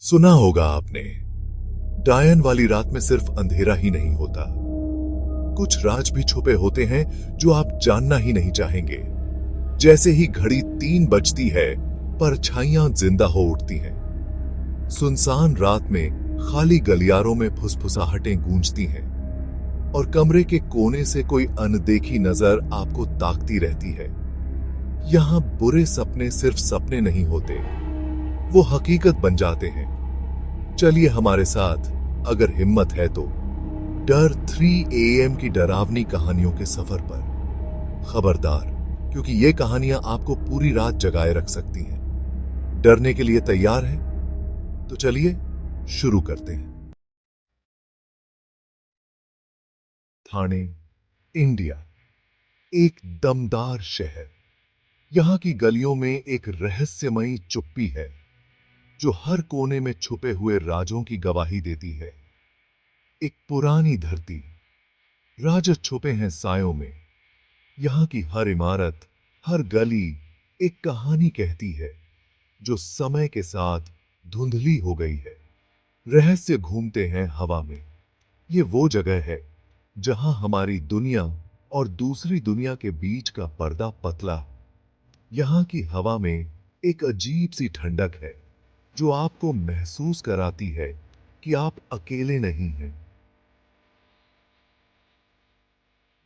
सुना होगा आपने, डायन वाली रात में सिर्फ अंधेरा ही नहीं होता, कुछ राज भी छुपे होते हैं जो आप जानना ही नहीं चाहेंगे। जैसे ही घड़ी 3 बजती है, परछाइयां जिंदा हो उठती हैं। सुनसान रात में खाली गलियारों में फुसफुसाहटें गूंजती हैं और कमरे के कोने से कोई अनदेखी नजर आपको ताकती रहती है। यहां बुरे सपने सिर्फ सपने नहीं होते, वो हकीकत बन जाते हैं। चलिए हमारे साथ, अगर हिम्मत है तो, डर 3 AM की डरावनी कहानियों के सफर पर। खबरदार, क्योंकि ये कहानियां आपको पूरी रात जगाए रख सकती हैं। डरने के लिए तैयार हैं? तो चलिए शुरू करते हैं। ठाणे, इंडिया, एक दमदार शहर। यहां की गलियों में एक रहस्यमयी चुप्पी है जो हर कोने में छुपे हुए राजों की गवाही देती है। एक पुरानी धरती, राज छुपे हैं सायों में। यहां की हर इमारत, हर गली एक कहानी कहती है जो समय के साथ धुंधली हो गई है। रहस्य घूमते हैं हवा में। ये वो जगह है जहां हमारी दुनिया और दूसरी दुनिया के बीच का पर्दा पतला। यहां की हवा में एक अजीब सी ठंडक है जो आपको महसूस कराती है कि आप अकेले नहीं हैं।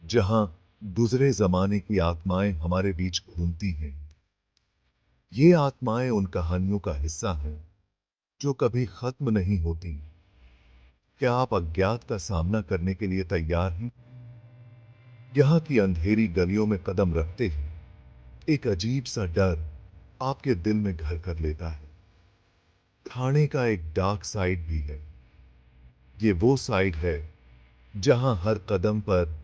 जहां गुजरे जमाने की आत्माएं हमारे बीच घूमती हैं। ये आत्माएं उन कहानियों का हिस्सा हैं जो कभी खत्म नहीं होती। क्या आप अज्ञात का सामना करने के लिए तैयार हैं? यहां की अंधेरी गलियों में कदम रखते ही एक अजीब सा डर आपके दिल में घर कर लेता है। ठाणे का एक डार्क साइड भी है। ये वो साइड है जहां हर कदम पर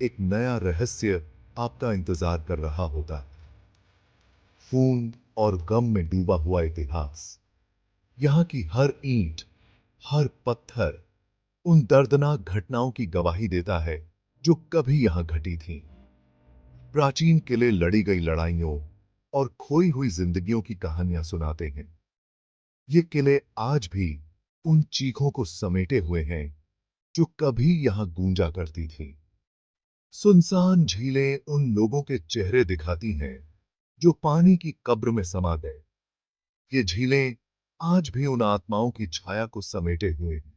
एक नया रहस्य आपका इंतजार कर रहा होता है। खून और गम में डूबा हुआ इतिहास। यहां की हर ईंट, हर पत्थर उन दर्दनाक घटनाओं की गवाही देता है जो कभी यहां घटी थी। प्राचीन किले लड़ी गई लड़ाइयों और खोई हुई जिंदगियों की कहानियां सुनाते हैं। ये किले आज भी उन चीखों को समेटे हुए हैं जो कभी यहां गूंजा करती थी। सुनसान झीलें उन लोगों के चेहरे दिखाती हैं जो पानी की कब्र में समा गए। ये झीलें आज भी उन आत्माओं की छाया को समेटे हुए हैं।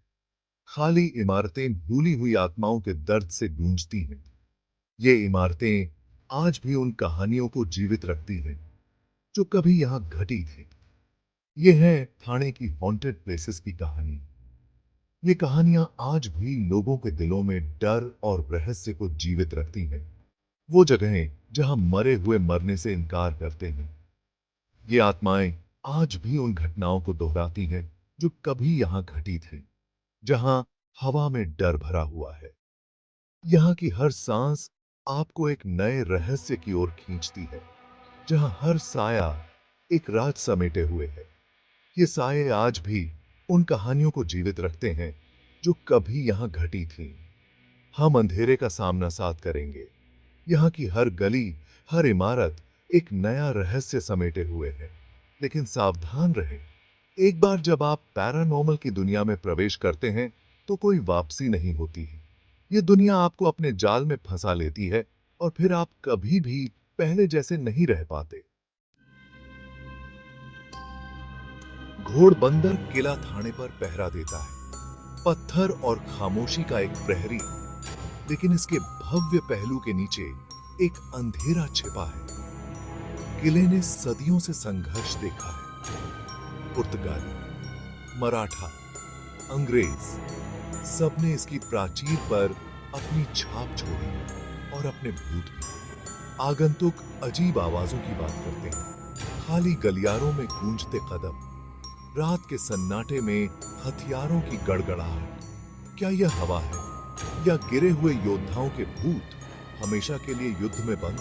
खाली इमारतें भूली हुई आत्माओं के दर्द से गूंजती हैं। ये इमारतें आज भी उन कहानियों को जीवित रखती हैं जो कभी यहां घटी थी। ये है ठाणे की हॉन्टेड प्लेसेस की कहानी। ये कहानियां आज भी लोगों के दिलों में डर और रहस्य को जीवित रखती हैं। वो जगहें जहां मरे हुए मरने से इनकार करते हैं। ये आत्माएं आज भी उन घटनाओं को दोहराती हैं जो कभी यहां घटी थी। जहां हवा में डर भरा हुआ है। यहाँ की हर सांस आपको एक नए रहस्य की ओर खींचती है। जहां हर साया एक राज समेटे हुए है। ये साये आज भी उन कहानियों को जीवित रखते हैं जो कभी यहां घटी थी। हम अंधेरे का सामना साथ करेंगे। यहाँ की हर गली, हर इमारत एक नया रहस्य समेटे हुए है। लेकिन सावधान रहें, एक बार जब आप पैरानॉर्मल की दुनिया में प्रवेश करते हैं तो कोई वापसी नहीं होती है। ये दुनिया आपको अपने जाल में फंसा लेती है और फिर आप कभी भी पहले जैसे नहीं रह पाते। घोड़बंदर किला ठाणे पर पहरा देता है, पत्थर और खामोशी का एक प्रहरी। लेकिन इसके भव्य पहलू के नीचे एक अंधेरा छिपा है। किले ने सदियों से संघर्ष देखा है। पुर्तगाली, मराठा, अंग्रेज, सबने इसकी प्राचीर पर अपनी छाप छोड़ी और अपने भूत भी। आगंतुक अजीब आवाजों की बात करते हैं। खाली गलियारों में गूंजते कदम, रात के सन्नाटे में हथियारों की गड़गड़ाहट। क्या यह हवा है या गिरे हुए योद्धाओं के भूत, हमेशा के लिए युद्ध में बंद?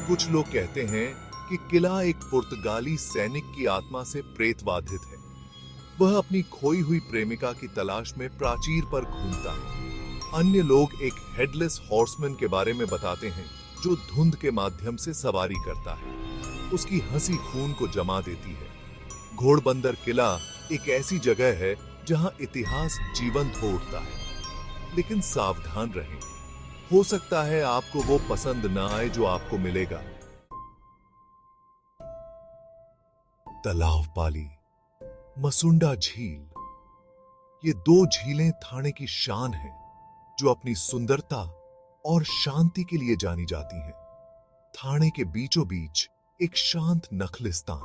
कुछ लोग कहते हैं कि किला एक पुर्तगाली सैनिक की आत्मा से प्रेतवाधित है। वह अपनी खोई हुई प्रेमिका की तलाश में प्राचीर पर घूमता है। अन्य लोग एक हेडलेस हॉर्समैन के बारे में बताते हैं जो धुंध के माध्यम से सवारी करता है। उसकी हंसी खून को जमा देती है। घोड़बंदर किला एक ऐसी जगह है जहां इतिहास जीवंत हो उठता है। लेकिन सावधान रहें, हो सकता है आपको वो पसंद ना आए जो आपको मिलेगा। तलाव पाली, मसुंडा झील, ये दो झीलें थाने की शान हैं, जो अपनी सुंदरता और शांति के लिए जानी जाती हैं। थाने के बीचों बीच एक शांत नखलिस्तान।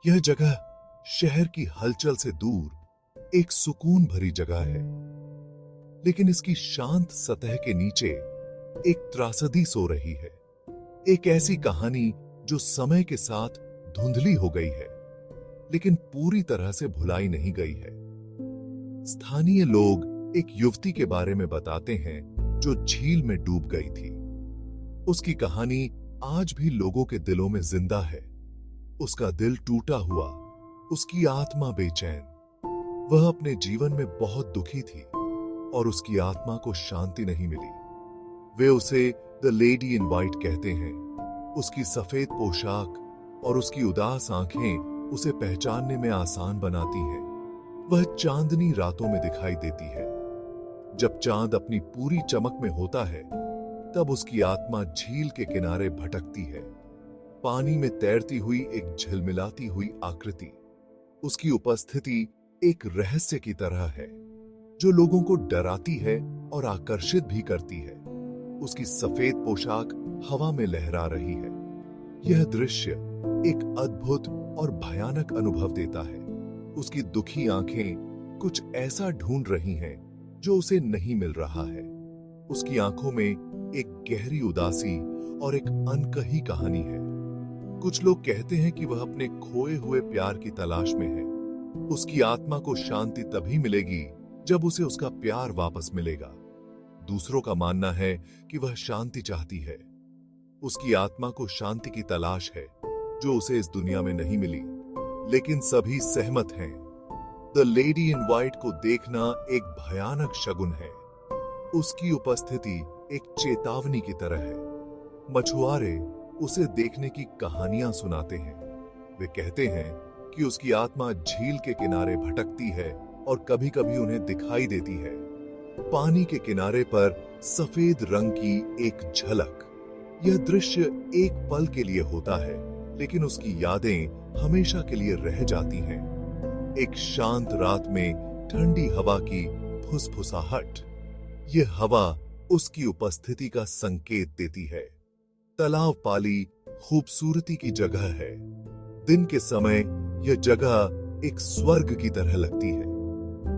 यह जगह शहर की हलचल से दूर एक सुकून भरी जगह है। लेकिन इसकी शांत सतह के नीचे एक त्रासदी सो रही है। एक ऐसी कहानी जो समय के साथ धुंधली हो गई है, लेकिन पूरी तरह से भुलाई नहीं गई है। स्थानीय लोग एक युवती के बारे में बताते हैं जो झील में डूब गई थी। उसकी कहानी आज भी लोगों के दिलों में जिंदा है। उसका दिल टूटा हुआ, उसकी आत्मा बेचैन। वह अपने जीवन में बहुत दुखी थी और उसकी आत्मा को शांति नहीं मिली। वे उसे द लेडी इन वाइट कहते हैं। उसकी सफेद पोशाक और उसकी उदास आंखें उसे पहचानने में आसान बनाती हैं। वह चांदनी रातों में दिखाई देती है। जब चांद अपनी पूरी चमक में होता है, तब उसकी आत्मा झील के किनारे भटकती है। पानी में तैरती हुई एक झिलमिलाती हुई आकृति। उसकी उपस्थिति एक रहस्य की तरह है, जो लोगों को डराती है और आकर्षित भी करती है। उसकी सफेद पोशाक हवा में लहरा रही है। यह दृश्य एक अद्भुत और भयानक अनुभव देता है। उसकी दुखी आंखें कुछ ऐसा ढूंढ रही हैं जो उसे नहीं मिल रहा है। उसकी आंखों में एक गहरी उदासी और एक अनकही कहानी है। कुछ लोग कहते हैं कि वह अपने खोए हुए प्यार की तलाश में है। उसकी आत्मा को शांति तभी मिलेगी जब उसे उसका प्यार वापस मिलेगा। दूसरों का मानना है कि वह शांति चाहती है। उसकी आत्मा को शांति की तलाश है जो उसे इस दुनिया में नहीं मिली। लेकिन सभी सहमत हैं, द लेडी इन वाइट को देखना एक भयानक शगुन है। उसकी उपस्थिति एक चेतावनी की तरह है। मछुआरे उसे देखने की कहानियां सुनाते हैं। वे कहते हैं कि उसकी आत्मा झील के किनारे भटकती है और कभी-कभी उन्हें दिखाई देती है। पानी के किनारे पर सफेद रंग की एक झलक। यह दृश्य एक पल के लिए होता है, लेकिन उसकी यादें हमेशा के लिए रह जाती हैं। एक शांत रात में ठंडी हवा की फुसफुसाहट। यह हवा उसकी उपस्थिति का संकेत देती है। तालाब पाली खूबसूरती की जगह है। दिन के समय यह जगह एक स्वर्ग की तरह लगती है।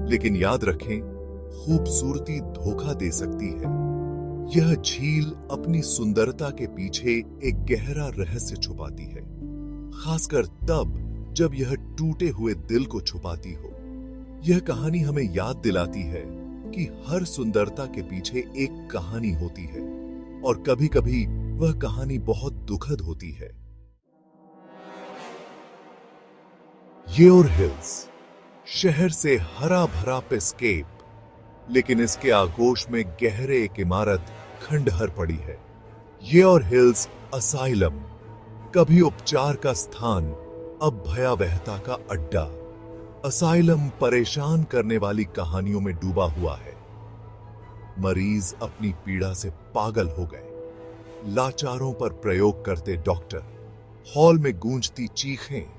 लेकिन याद रखें, खूबसूरती धोखा दे सकती है। यह झील अपनी सुंदरता के पीछे एक गहरा रहस्य छुपाती है, खासकर तब जब यह टूटे हुए दिल को छुपाती हो। यह कहानी हमें याद दिलाती है कि हर सुंदरता के पीछे एक कहानी होती है, और कभी-कभी वह कहानी बहुत दुखद होती है। येओर हिल्स, शहर से हरा भरा पेस्केप, लेकिन इसके आगोश में गहरे एक इमारत खंडहर पड़ी है। येओर हिल्स असाइलम, कभी उपचार का स्थान, अब भयावहता का अड्डा। असाइलम परेशान करने वाली कहानियों में डूबा हुआ है। मरीज अपनी पीड़ा से पागल हो गए। लाचारों पर प्रयोग करते डॉक्टर, हॉल में गूंजती चीखें।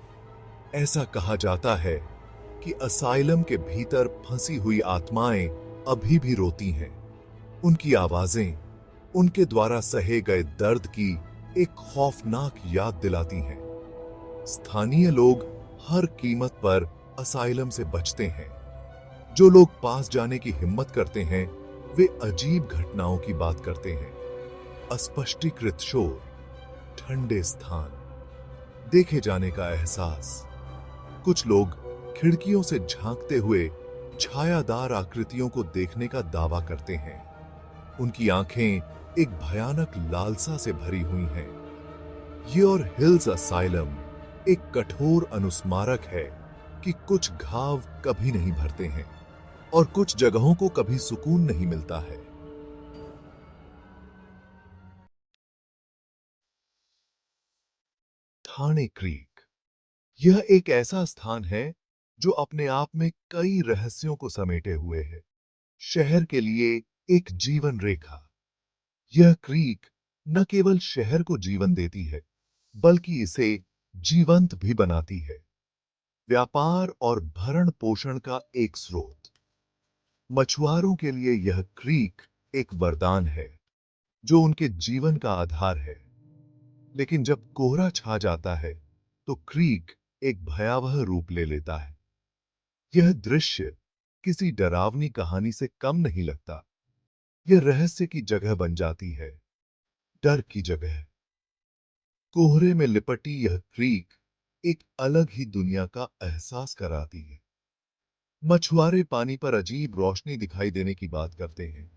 ऐसा कहा जाता है कि असाइलम के भीतर फंसी हुई आत्माएं अभी भी रोती हैं। उनकी आवाजें उनके द्वारा सहे गए दर्द की एक खौफनाक याद दिलाती हैं। स्थानीय लोग हर कीमत पर असाइलम से बचते हैं। जो लोग पास जाने की हिम्मत करते हैं, वे अजीब घटनाओं की बात करते हैं। अस्पष्टीकृत शोर, ठंडे स्थान, देखे जाने का एहसास। कुछ लोग खिड़कियों से झांकते हुए छायादार आकृतियों को देखने का दावा करते हैं। उनकी आंखें एक भयानक लालसा से भरी हुई हैं। येओर हिल्स असाइलम एक कठोर अनुस्मारक है कि कुछ घाव कभी नहीं भरते हैं और कुछ जगहों को कभी सुकून नहीं मिलता है। थाने क्रीक, यह एक ऐसा स्थान है जो अपने आप में कई रहस्यों को समेटे हुए है। शहर के लिए एक जीवन रेखा। यह क्रीक न केवल शहर को जीवन देती है, बल्कि इसे जीवंत भी बनाती है। व्यापार और भरण पोषण का एक स्रोत। मछुआरों के लिए यह क्रीक एक वरदान है, जो उनके जीवन का आधार है। लेकिन जब कोहरा छा जाता है, तो क्रीक एक भयावह रूप ले लेता है। यह दृश्य किसी डरावनी कहानी से कम नहीं लगता। यह रहस्य की जगह बन जाती है, डर की जगह। कोहरे में लिपटी यह क्रीक एक अलग ही दुनिया का एहसास कराती है। मछुआरे पानी पर अजीब रोशनी दिखाई देने की बात करते हैं।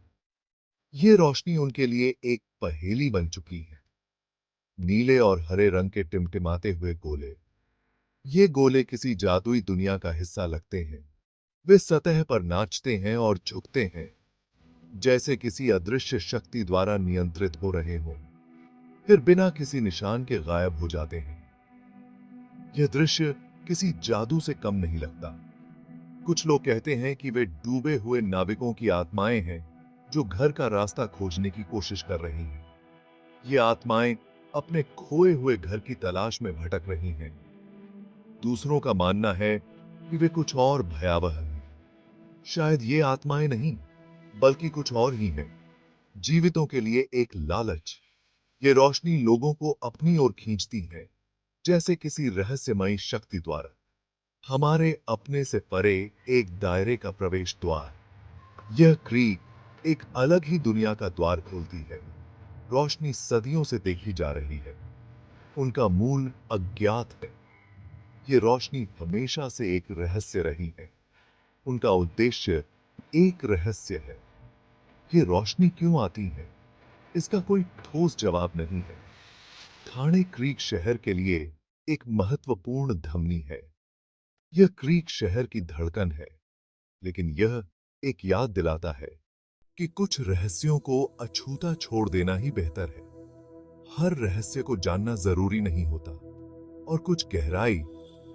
ये रोशनी उनके लिए एक पहेली बन चुकी है। नीले और हरे रंग के टिमटिमाते हुए गोले। ये गोले किसी जादुई दुनिया का हिस्सा लगते हैं। वे सतह पर नाचते हैं और झुकते हैं, जैसे किसी अदृश्य शक्ति द्वारा नियंत्रित हो रहे हों, फिर बिना किसी निशान के गायब हो जाते हैं। यह दृश्य किसी जादू से कम नहीं लगता। कुछ लोग कहते हैं कि वे डूबे हुए नाविकों की आत्माएं हैं, जो घर का रास्ता खोजने की कोशिश कर रही हैं। ये आत्माएं अपने खोए हुए घर की तलाश में भटक रही हैं। दूसरों का मानना है कि वे कुछ और भयावह हैं। शायद ये आत्माएं नहीं, बल्कि कुछ और ही हैं। जीवितों के लिए एक लालच। ये रोशनी लोगों को अपनी ओर खींचती है, जैसे किसी रहस्यमयी शक्ति द्वारा। हमारे अपने से परे एक दायरे का प्रवेश द्वार। यह क्रीक एक अलग ही दुनिया का द्वार खोलती है। रोशनी सदियों से देखी जा रही है। उनका मूल अज्ञात है। ये रोशनी हमेशा से एक रहस्य रही है। उनका उद्देश्य एक रहस्य है। ये रोशनी क्यों आती है, इसका कोई ठोस जवाब नहीं है। ठाणे क्रीक शहर के लिए एक महत्वपूर्ण धमनी है। यह क्रीक शहर की धड़कन है, लेकिन यह एक याद दिलाता है कि कुछ रहस्यों को अछूता छोड़ देना ही बेहतर है। हर रहस्य को जानना जरूरी नहीं होता, और कुछ गहराई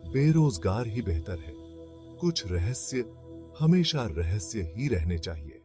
बेरोजगार ही बेहतर है। कुछ रहस्य हमेशा रहस्य ही रहने चाहिए।